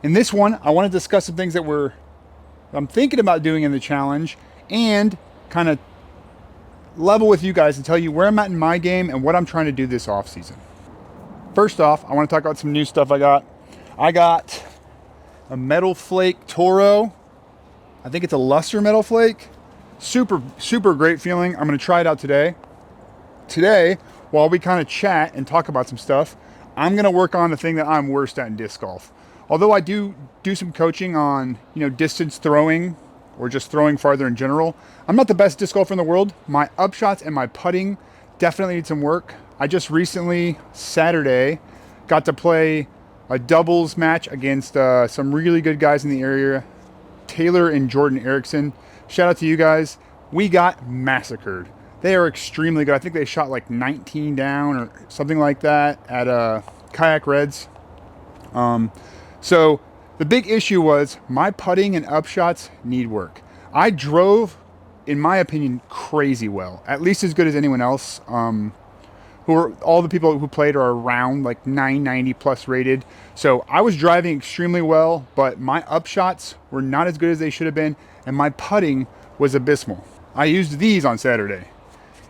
In this one, I want to discuss some things that I'm thinking about doing in the challenge and kind of level with you guys and tell you where I'm at in my game and what I'm trying to do this off season. First off, I want to talk about some new stuff I got. I got a metal flake Toro. I think it's a luster metal flake. Super great feeling. I'm going to try it out today. Today, while we kind of chat and talk about some stuff, I'm going to work on the thing that I'm worst at in disc golf. Although I do some coaching on, distance throwing or just throwing farther in general, I'm not the best disc golfer in the world. My upshots and my putting definitely need some work. I just recently, Saturday, got to play a doubles match against some really good guys in the area, Taylor and Jordan Erickson. Shout out to you guys. We got massacred. They are extremely good. I think they shot like 19 down or something like that at Kayak Reds. So the big issue was my putting and upshots need work. I drove, in my opinion, crazy well, at least as good as anyone else. All the people who played are around like 990 plus rated. So I was driving extremely well, but my upshots were not as good as they should have been, and my putting was abysmal. I used these on Saturday,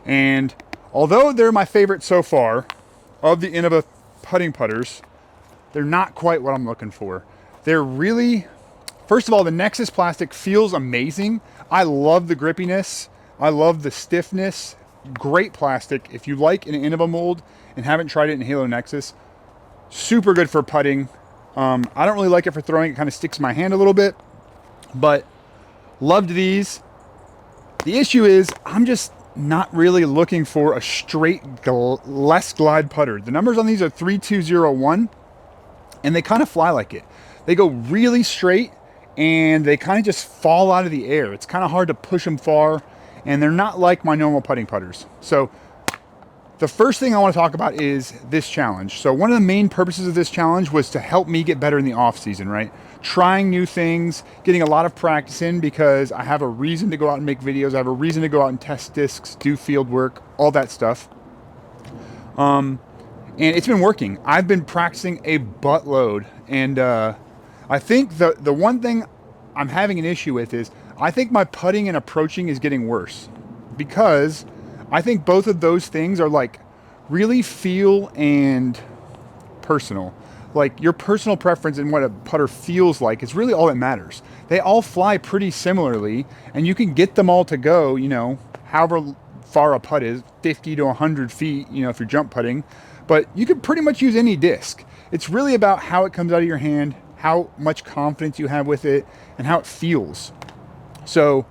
and although they're my favorite so far of the Innova putting putters, they're not quite what I'm looking for. They're really, first of all, the Nexus plastic feels amazing. I love the grippiness. I love the stiffness. Great plastic. If you like an Innova mold and haven't tried it in Halo Nexus, super good for putting. I don't really like it for throwing. It kind of sticks in my hand a little bit, but loved these. The issue is I'm just not really looking for a straight less glide putter. The numbers on these are 3201. And they kind of fly like it. They go really straight and they kind of just fall out of the air. It's kind of hard to push them far, and they're not like my normal putting putters. So the first thing I want to talk about is this challenge. So one of the main purposes of this challenge was to help me get better in the off season, right? Trying new things, getting a lot of practice in because I have a reason to go out and make videos. I have a reason to go out and test discs, do field work, all that stuff. And it's been working. I've been practicing a buttload. And I think the one thing I'm having an issue with is I think my putting and approaching is getting worse. Because I think both of those things are like really feel and personal. Like your personal preference and what a putter feels like is really all that matters. They all fly pretty similarly, and you can get them all to go, however far a putt is, 50 to 100 feet, if you're jump putting. But you can pretty much use any disc. It's really about how it comes out of your hand, how much confidence you have with it, and how it feels. So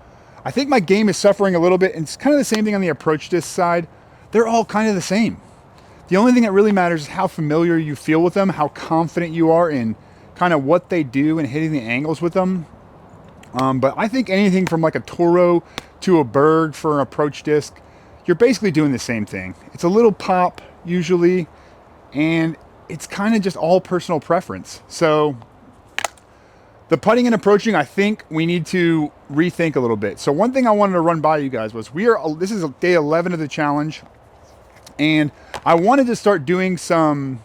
I think my game is suffering a little bit, and it's kind of the same thing on the approach disc side. They're all kind of the same. The only thing that really matters is how familiar you feel with them, how confident you are in kind of what they do and hitting the angles with them. But I think anything from like a Toro to a Berg for an approach disc, you're basically doing the same thing. It's a little pop usually, and it's kind of just all personal preference. So the putting and approaching, I think we need to rethink a little bit. So one thing I wanted to run by you guys was this is day 11 of the challenge, and I wanted to start doing some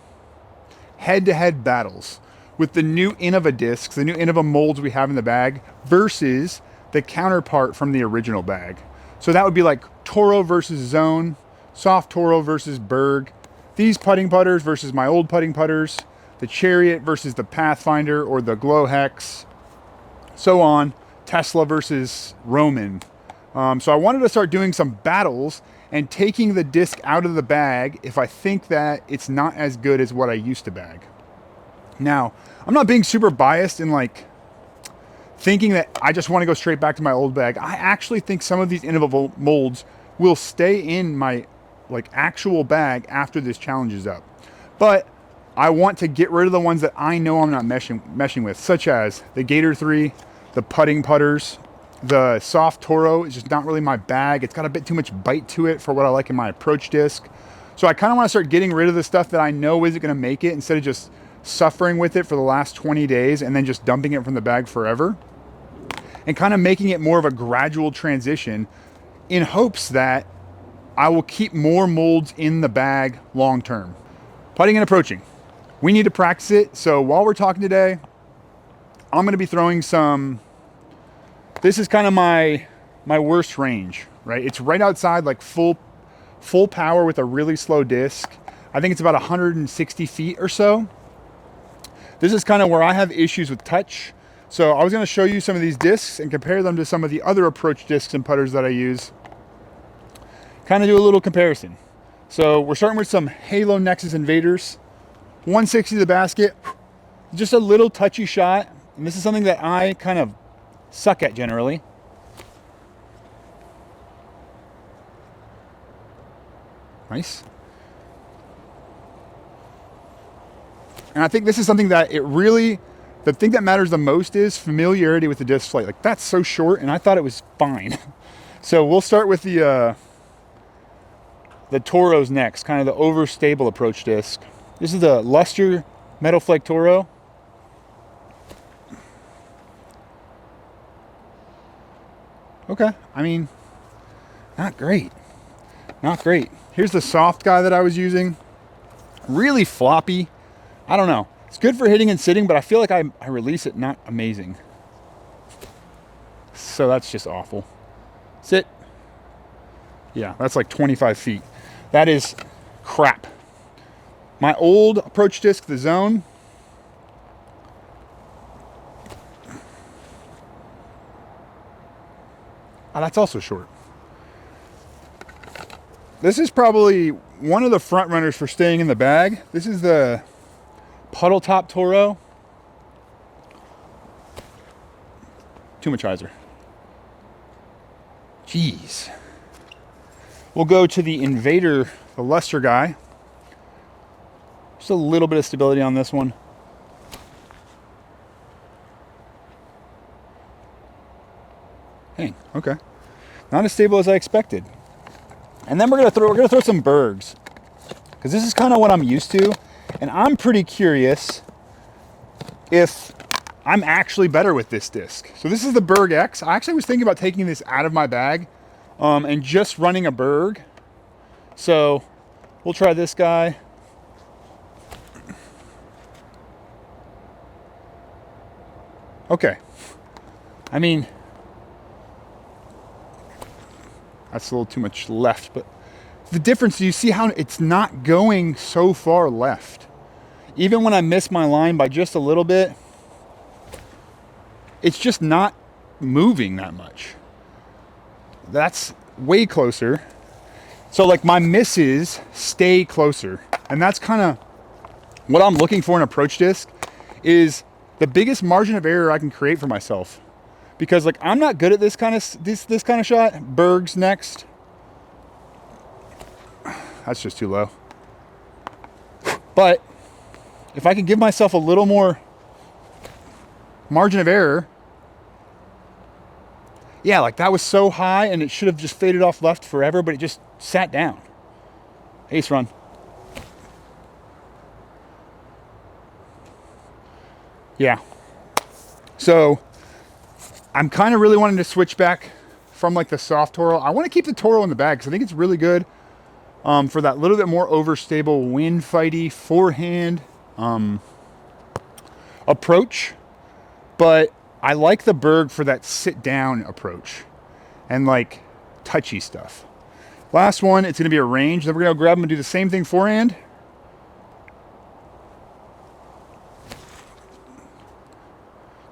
head-to-head battles with the new Innova discs, the new Innova molds we have in the bag versus the counterpart from the original bag. So that would be like Toro versus Zone, Soft Toro versus Berg, these putting putters versus my old putting putters, the Chariot versus the Pathfinder or the Glow Hex, so on, Tesla versus Roman. So I wanted to start doing some battles and taking the disc out of the bag if I think that it's not as good as what I used to bag. Now, I'm not being super biased in like thinking that I just want to go straight back to my old bag. I actually think some of these Innova molds will stay in my like actual bag after this challenge is up. But I want to get rid of the ones that I know I'm not meshing with, such as the Gator 3, the putting putters, the Soft Toro is just not really my bag. It's got a bit too much bite to it for what I like in my approach disc. So I kind of want to start getting rid of the stuff that I know isn't going to make it instead of just suffering with it for the last 20 days and then just dumping it from the bag forever. And kind of making it more of a gradual transition in hopes that I will keep more molds in the bag long term. Putting and approaching. We need to practice it. So while we're talking today, I'm going to be throwing some, this is kind of my worst range, right? It's right outside like full power with a really slow disc. I think it's about 160 feet or so. This is kind of where I have issues with touch. So I was going to show you some of these discs and compare them to some of the other approach discs and putters that I use. Kind of do a little comparison. So we're starting with some Halo Nexus Invaders. 160 to the basket. Just a little touchy shot. And this is something that I kind of suck at generally. Nice. And I think this is something that the thing that matters the most is familiarity with the disc flight. Like, that's so short, and I thought it was fine. So we'll start with the Toros next, kind of the overstable approach disc. This is the Luster Metal Flake Toro. Okay, I mean, not great. Not great. Here's the soft guy that I was using. Really floppy. I don't know. It's good for hitting and sitting, but I feel like I release it not amazing. So that's just awful. Sit. Yeah, that's like 25 feet. That is crap. My old approach disc, the Zone. Oh, that's also short. This is probably one of the front runners for staying in the bag. This is the Puddle Top Toro. Too much hyzer. Jeez. We'll go to the Invader, the Luster guy. Just a little bit of stability on this one. Dang, okay. Not as stable as I expected. And then we're gonna throw some Bergs, because this is kind of what I'm used to, and I'm pretty curious if I'm actually better with this disc. So this is the Berg X. I actually was thinking about taking this out of my bag and just running a Berg. So we'll try this guy. Okay. I mean, that's a little too much left, but the difference, you see how it's not going so far left. Even when I miss my line by just a little bit, it's just not moving that much. That's way closer. So like my misses stay closer. And that's kind of what I'm looking for in approach disc, is the biggest margin of error I can create for myself. Because like I'm not good at this kind of shot. Berg's next. That's just too low. But if I can give myself a little more margin of error. Yeah, like that was so high and it should have just faded off left forever, but it just sat down. Ace run. Yeah. So I'm kind of really wanting to switch back from like the soft Toro. I want to keep the Toro in the bag because I think it's really good for that little bit more overstable, wind fighty, forehand approach. But I like the Berg for that sit down approach and like touchy stuff. Last one, it's going to be a range. Then we're going to grab them and do the same thing forehand.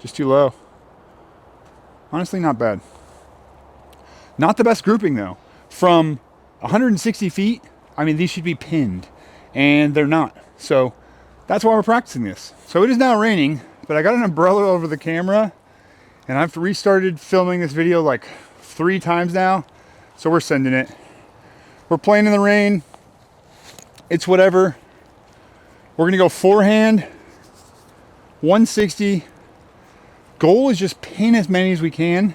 Just too low. Honestly, not bad. Not the best grouping though. From 160 feet, I mean, these should be pinned and they're not. So that's why we're practicing this. So it is now raining, but I got an umbrella over the camera and I've restarted filming this video like 3 times now. So we're sending it. We're playing in the rain. It's whatever. We're gonna go forehand, 160. Goal is just pin as many as we can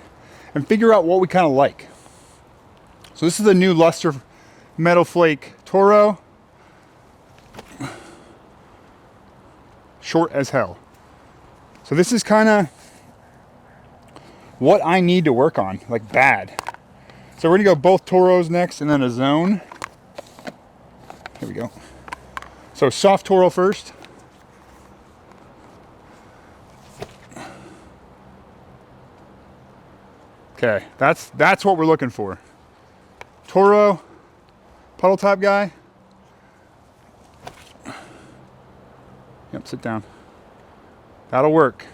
and figure out what we kind of like. So this is the new Luster Metal Flake Toro. Short as hell. So this is kind of what I need to work on, like bad. So we're gonna go both Toros next and then a Zone. Here we go. So soft Toro first. Okay, that's what we're looking for. Toro, puddle top guy. Yep, sit down. That'll work.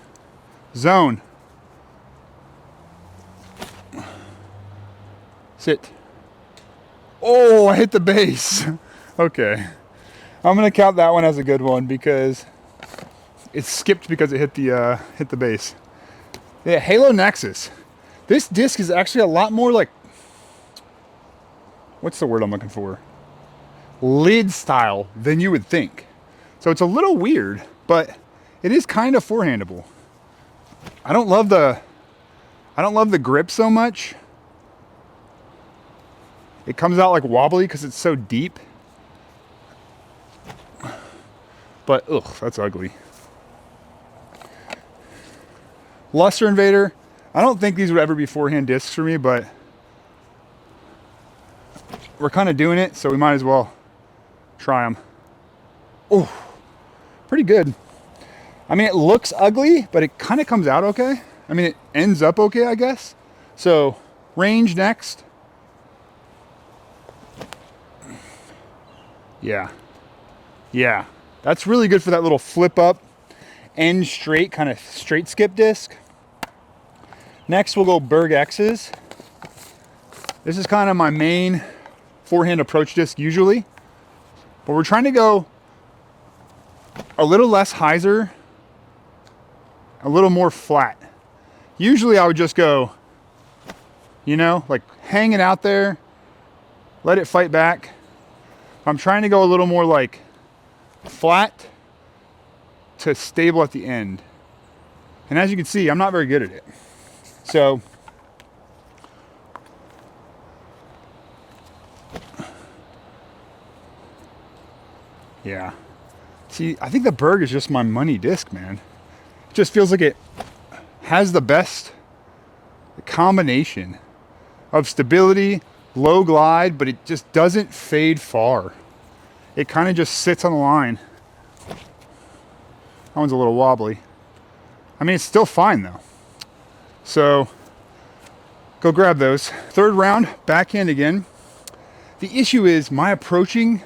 Zone. Sit. Oh, I hit the base. Okay. I'm gonna count that one as a good one because it skipped because it hit the base. Yeah, Halo Nexus. This disc is actually a lot more like, what's the word I'm looking for? Lid style than you would think. So it's a little weird, but it is kind of forehandable. I don't love the grip so much. It comes out like wobbly because it's so deep. But ugh, that's ugly. Luster Invader. I don't think these would ever be forehand discs for me, but we're kind of doing it, so we might as well try them. Oh, pretty good. I mean, it looks ugly, but it kind of comes out okay. I mean, it ends up okay, I guess. So, range next. Yeah. Yeah. That's really good for that little flip up, end straight, kind of straight skip disc. Next, we'll go Berg X's. This is kind of my main forehand approach disc usually, but we're trying to go a little less hyzer, a little more flat. Usually I would just go, you know, like hang it out there, let it fight back. I'm trying to go a little more like flat to stable at the end. And as you can see, I'm not very good at it. So yeah. See, I think the Berg is just my money disc, man. It just feels like it has the best combination of stability, low glide, but it just doesn't fade far. It kind of just sits on the line. That one's a little wobbly. I mean, it's still fine though. So go grab those. Third round, backhand again. The issue is my approaching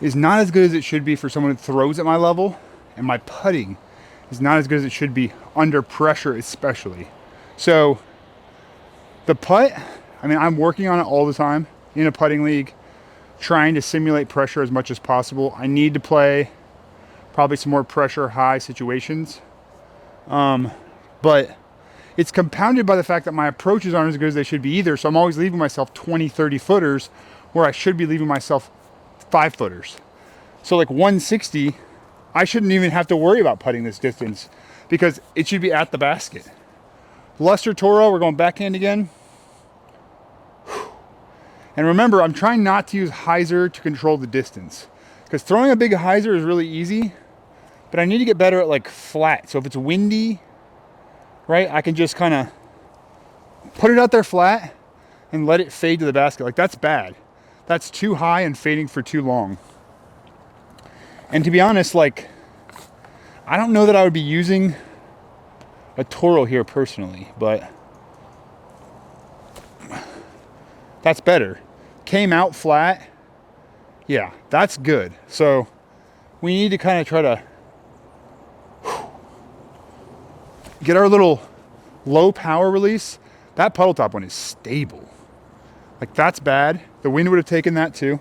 is not as good as it should be for someone who throws at my level, and my putting is not as good as it should be under pressure especially. So the putt, I mean, I'm working on it all the time in a putting league, trying to simulate pressure as much as possible. I need to play probably some more pressure high situations. But it's compounded by the fact that my approaches aren't as good as they should be either. So I'm always leaving myself 20, 30 footers where I should be leaving myself 5 footers. So like 160, I shouldn't even have to worry about putting this distance because it should be at the basket. Luster Toro, we're going backhand again. And remember, I'm trying not to use hyzer to control the distance because throwing a big hyzer is really easy, but I need to get better at like flat. So if it's windy, right, I can just kind of put it out there flat and let it fade to the basket. Like that's bad. That's too high and fading for too long. And to be honest, like, I don't know that I would be using a Toro here personally, but that's better. Came out flat. Yeah, that's good. So we need to kind of try to get our little low power release. That puddle top one is stable. Like that's bad. The wind would have taken that too.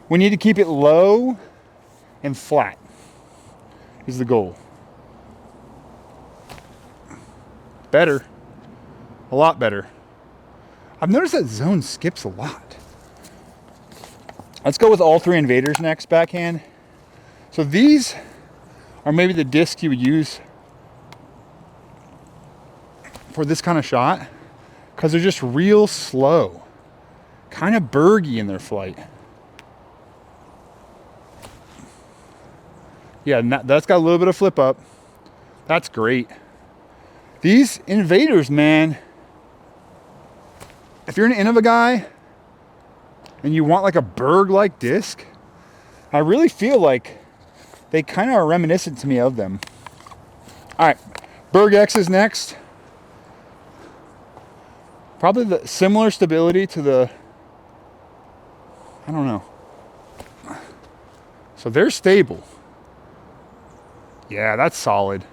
We need to keep it low and flat is the goal. Better. A lot better. I've noticed that zone skips a lot. Let's go with all 3 invaders next, backhand. So these are maybe the discs you would use for this kind of shot because they're just real slow. Kind of Bergy in their flight. Yeah, that's got a little bit of flip up. That's great. These invaders, man, if you're an Innova guy and you want like a Berg-like disc, I really feel like they kind of are reminiscent to me of them. All right, Berg X is next. Probably the similar stability to the, I don't know. So they're stable. Yeah, that's solid.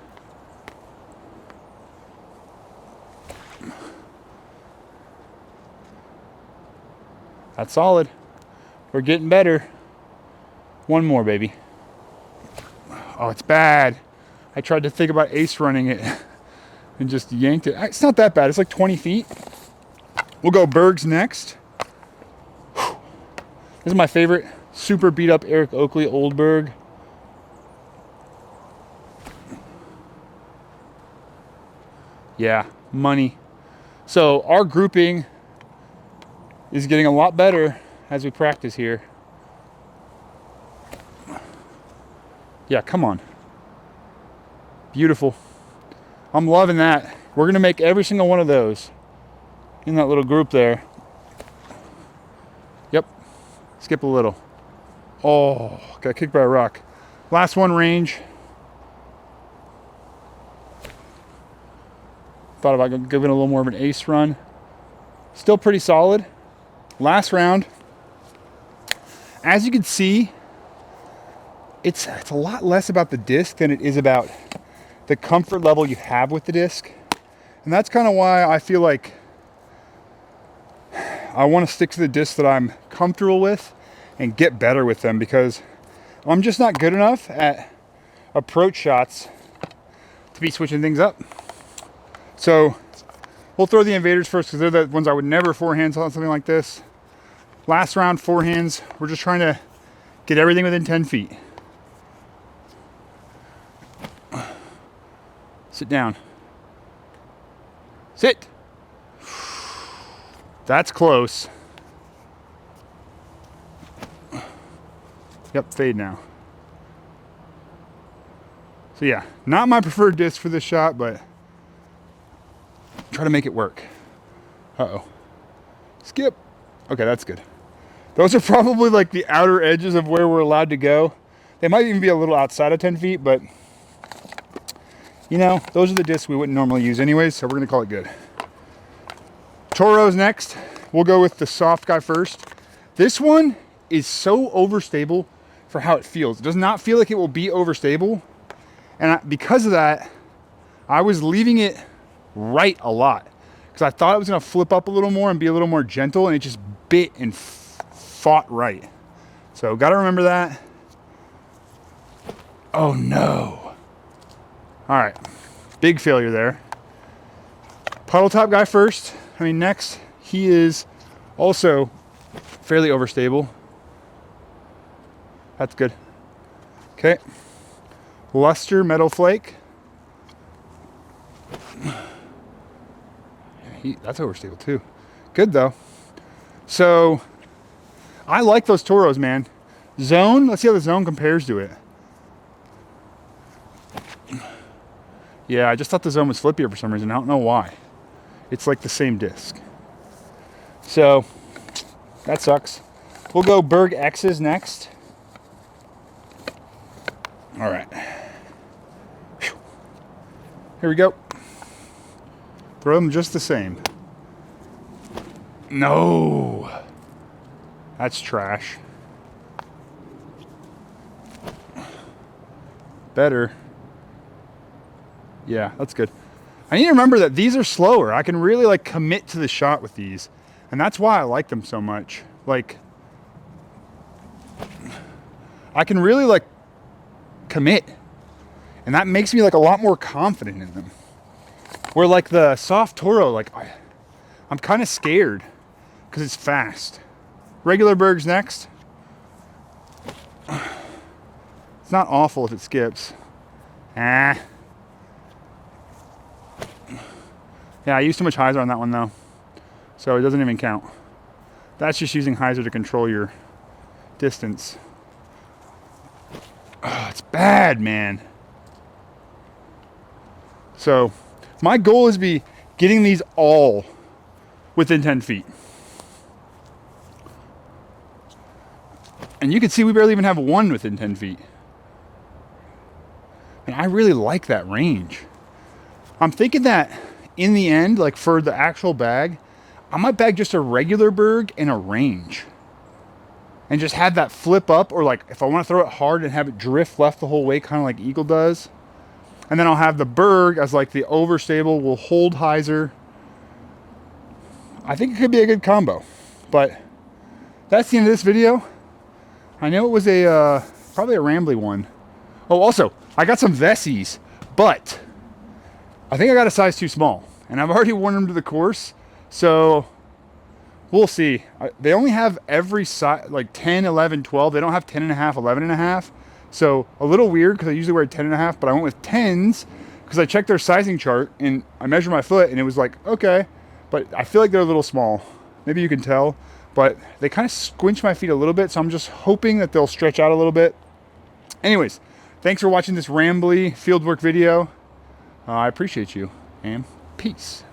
That's solid. We're getting better. One more, baby. Oh, it's bad. I tried to think about ace running it and just yanked it. It's not that bad. It's like 20 feet. We'll go Bergs next. This is my favorite. Super beat up Eric Oakley Old Berg. Yeah, money. So our grouping is getting a lot better as we practice here. Yeah, come on. Beautiful. I'm loving that. We're gonna make every single one of those in that little group there. Yep. Skip a little. Oh, got kicked by a rock. Last one, range. Thought about giving a little more of an ace run. Still pretty solid. Last round. As you can see, it's a lot less about the disc than it is about the comfort level you have with the disc. And that's kind of why I feel like I want to stick to the discs that I'm comfortable with and get better with them, because I'm just not good enough at approach shots to be switching things up. So we'll throw the invaders first because they're the ones I would never forehand on something like this. Last round, forehands. We're just trying to get everything within 10 feet. Sit down. Sit. That's close. Yep, fade now. So yeah, not my preferred disc for this shot, but try to make it work. Uh-oh. Skip. Okay, that's good. Those are probably like the outer edges of where we're allowed to go. They might even be a little outside of 10 feet, but you know, those are the discs we wouldn't normally use anyways, so we're gonna call it good. Toro's next. We'll go with the soft guy first. This one is so overstable for how it feels. It does not feel like it will be overstable. And because of that, I was leaving it right a lot because I thought it was gonna flip up a little more and be a little more gentle, and it just bit and fought right. So gotta remember that. Oh no. All right, big failure there. Puddle top guy first. I mean, next, he is also fairly overstable. That's good. Okay. Luster metal flake. That's overstable too. Good though. So I like those Toros, man. Zone, let's see how the zone compares to it. Yeah, I just thought the zone was flippier for some reason. I don't know why. It's like the same disc. So that sucks. We'll go Berg X's next. All right. Here we go. Throw them just the same. No. That's trash. Better. Yeah, that's good. I need to remember that these are slower. I can really like commit to the shot with these. And that's why I like them so much. Like, I can really like commit. And that makes me like a lot more confident in them. Where like the soft Toro, like I'm kind of scared because it's fast. Regular Berg's next. It's not awful if it skips. Ah. Yeah, I used too much hyzer on that one though. So it doesn't even count. That's just using hyzer to control your distance. Oh, it's bad, man. So my goal is to be getting these all within 10 feet. And you can see we barely even have one within 10 feet. And I really like that range. I'm thinking that in the end, like for the actual bag, I might bag just a regular berg and a range. And just have that flip up, or like if I want to throw it hard and have it drift left the whole way, kind of like Eagle does. And then I'll have the berg as like the overstable will hold hyzer. I think it could be a good combo. But that's the end of this video. I know it was a probably a rambly one. Oh, also, I got some Vessies, but I think I got a size too small. And I've already worn them to the course, so we'll see. They only have every size, like 10, 11, 12. They don't have 10 and a half, 11 and a half. So a little weird because I usually wear 10 and a half, but I went with 10s because I checked their sizing chart and I measured my foot and it was like, okay, but I feel like they're a little small. Maybe you can tell, but they kind of squinch my feet a little bit. So I'm just hoping that they'll stretch out a little bit. Anyways, thanks for watching this rambly fieldwork video. I appreciate you, and peace.